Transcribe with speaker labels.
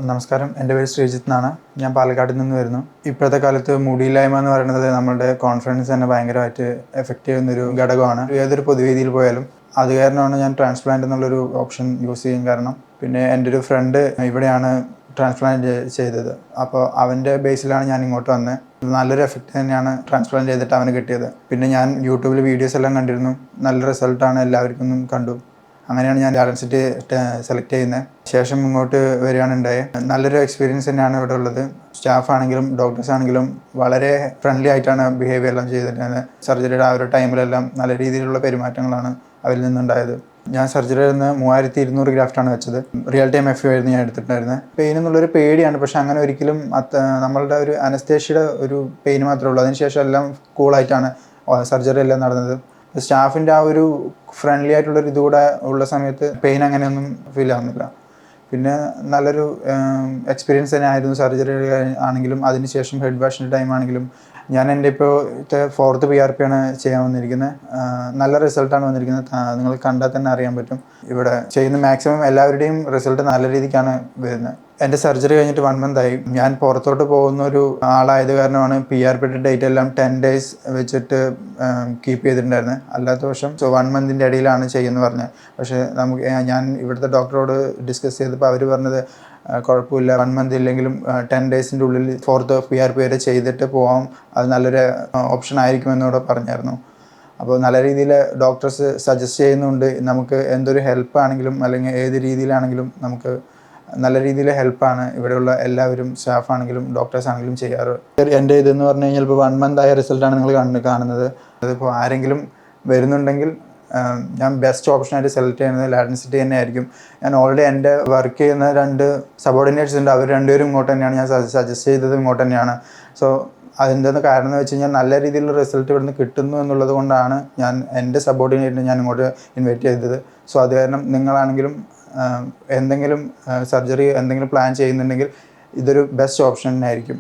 Speaker 1: നമസ്കാരം, എൻ്റെ പേര് ശ്രീജിത്ത് എന്നാണ്. ഞാൻ പാലക്കാട്ടിൽ നിന്ന് വരുന്നു. ഇപ്പോഴത്തെ കാലത്ത് മുടിയില്ലായ്മ എന്ന് പറയുന്നത് നമ്മളുടെ കോൺഫിഡൻസ് തന്നെ ഭയങ്കരമായിട്ട് എഫക്റ്റ് ചെയ്യുന്നൊരു ഘടകമാണ്. ഏതൊരു പൊതുവേദിയിൽ പോയാലും അത് കാരണമാണ് ഞാൻ ട്രാൻസ്പ്ലാന്റ് എന്നുള്ളൊരു ഓപ്ഷൻ യൂസ് ചെയ്യാൻ കാരണം. പിന്നെ എൻ്റെ ഒരു ഫ്രണ്ട് ഇവിടെയാണ് ട്രാൻസ്പ്ലാന്റ് ചെയ്തത്. അപ്പോൾ അവൻ്റെ ബേസിലാണ് ഞാൻ ഇങ്ങോട്ട് വന്നത്. നല്ലൊരു എഫക്റ്റ് തന്നെയാണ് ട്രാൻസ്പ്ലാന്റ് ചെയ്തിട്ട് അവന് കിട്ടിയത്. പിന്നെ ഞാൻ യൂട്യൂബിൽ വീഡിയോസ് എല്ലാം കണ്ടിരുന്നു. നല്ല റിസൾട്ടാണ് എല്ലാവർക്കും കണ്ടു. അങ്ങനെയാണ് ഞാൻ ലാഡൻ സിറ്റി സെലക്ട് ചെയ്യുന്നത്. ശേഷം ഇങ്ങോട്ട് വരികയാണ് ഉണ്ടായത്. നല്ലൊരു എക്സ്പീരിയൻസ് തന്നെയാണ് ഇവിടെ ഉള്ളത്. സ്റ്റാഫ് ആണെങ്കിലും ഡോക്ടേഴ്സ് ആണെങ്കിലും വളരെ ഫ്രണ്ട്ലി ആയിട്ടാണ് ബിഹേവ് എല്ലാം ചെയ്തിട്ടുള്ളത്. സർജറിയുടെ ആ ഒരു ടൈമിലെല്ലാം നല്ല രീതിയിലുള്ള പെരുമാറ്റങ്ങളാണ് അവരിൽ നിന്നുണ്ടായത്. ഞാൻ സർജറി നിന്ന് 3200 ഗ്രാഫ്റ്റാണ് വെച്ചത്. റിയൽ ടൈം FU ആയിരുന്നു ഞാൻ എടുത്തിട്ടുണ്ടായിരുന്നത്. പെയിൻ എന്നുള്ളൊരു പേടിയാണ്, പക്ഷെ അങ്ങനെ ഒരിക്കലും നമ്മളുടെ ഒരു അനസ്തേഷ്യയുടെ ഒരു പെയിൻ മാത്രമേ ഉള്ളൂ. അതിനുശേഷം എല്ലാം കൂളായിട്ടാണ് സർജറി എല്ലാം നടന്നത്. സ്റ്റാഫിൻ്റെ ആ ഒരു ഫ്രണ്ട്ലി ആയിട്ടുള്ളൊരു ഇതുകൂടെ ഉള്ള സമയത്ത് പെയിൻ അങ്ങനെയൊന്നും ഫീൽ ആവുന്നില്ല. പിന്നെ നല്ലൊരു എക്സ്പീരിയൻസ് തന്നെ ആയിരുന്നു. സർജറി ആണെങ്കിലും അതിനുശേഷം ഹെഡ് വാഷിൻ്റെ ടൈം ആണെങ്കിലും. ഞാൻ എൻ്റെ ഇപ്പോഴത്തെ 4th PRP ആണ് ചെയ്യാൻ വന്നിരിക്കുന്നത്. നല്ല റിസൾട്ടാണ് വന്നിരിക്കുന്നത്. നിങ്ങൾ കണ്ടാൽ തന്നെ അറിയാൻ പറ്റും. ഇവിടെ ചെയ്യുന്ന മാക്സിമം എല്ലാവരുടെയും റിസൾട്ട് നല്ല രീതിക്കാണ് വരുന്നത്. എൻ്റെ സർജറി കഴിഞ്ഞിട്ട് 1 month ആയി. ഞാൻ പുറത്തോട്ട് പോകുന്ന ഒരു ആളായത് കാരണമാണ് PRPയുടെ ഡേറ്റ് എല്ലാം 10 days വെച്ചിട്ട് കീപ്പ് ചെയ്തിട്ടുണ്ടായിരുന്നത്. അല്ലാത്ത പക്ഷം 1 monthൻ്റെ ഇടയിലാണ് ചെയ്യുമെന്ന് പറഞ്ഞത്. പക്ഷേ ഞാൻ ഇവിടുത്തെ ഡോക്ടറോട് ഡിസ്കസ് ചെയ്തപ്പോൾ അവർ പറഞ്ഞത് കുഴപ്പമില്ല, 1 month ഇല്ലെങ്കിലും 10 daysൻ്റെ ഉള്ളിൽ 4th PRP വരെ ചെയ്തിട്ട് പോകാം, അത് നല്ലൊരു ഓപ്ഷൻ ആയിരിക്കുമെന്നോട് പറഞ്ഞായിരുന്നു. അപ്പോൾ നല്ല രീതിയിൽ ഡോക്ടേഴ്സ് സജസ്റ്റ് ചെയ്യുന്നുണ്ട്. നമുക്ക് എന്തൊരു ഹെൽപ്പ് ആണെങ്കിലും അല്ലെങ്കിൽ ഏത് രീതിയിലാണെങ്കിലും നമുക്ക് നല്ല രീതിയിൽ ഹെൽപ്പാണ് ഇവിടെയുള്ള എല്ലാവരും, സ്റ്റാഫ് ആണെങ്കിലും ഡോക്ടേഴ്സ് ആണെങ്കിലും ചെയ്യാറ്. എൻ്റെ ഇതെന്ന് പറഞ്ഞു കഴിഞ്ഞാൽ ഇപ്പോൾ 1 month ആയ റിസൾട്ടാണ് നിങ്ങൾ കാണുന്നത്. അതിപ്പോൾ ആരെങ്കിലും വരുന്നുണ്ടെങ്കിൽ ഞാൻ ബെസ്റ്റ് ഓപ്ഷനായിട്ട് സെലക്ട് ചെയ്യുന്നത് ലാഡൻ സിറ്റി തന്നെ ആയിരിക്കും. ഞാൻ ഓൾറെഡി എൻ്റെ വർക്ക് ചെയ്യുന്ന 2 സബോർഡിനേറ്റ്സ് ഉണ്ട്. അവർ രണ്ടുപേരും ഇങ്ങോട്ട് തന്നെയാണ്. ഞാൻ സജസ്റ്റ് ചെയ്തത് ഇങ്ങോട്ട് തന്നെയാണ്. സോ അതിൻ്റെ കാരണം എന്ന് വെച്ച് കഴിഞ്ഞാൽ നല്ല രീതിയിലുള്ള റിസൾട്ട് ഇവിടുന്ന് കിട്ടുന്നു എന്നുള്ളത് കൊണ്ടാണ് ഞാൻ എൻ്റെ സബോർഡിനേറ്റിനെ ഞാൻ ഇങ്ങോട്ട് ഇൻവൈറ്റ് ചെയ്തത്. സോ അത് കാരണം നിങ്ങളാണെങ്കിലും എന്തെങ്കിലും സർജറി എന്തെങ്കിലും പ്ലാൻ ചെയ്യുന്നുണ്ടെങ്കിൽ ഇതൊരു ബെസ്റ്റ് ഓപ്ഷൻ തന്നെ ആയിരിക്കും.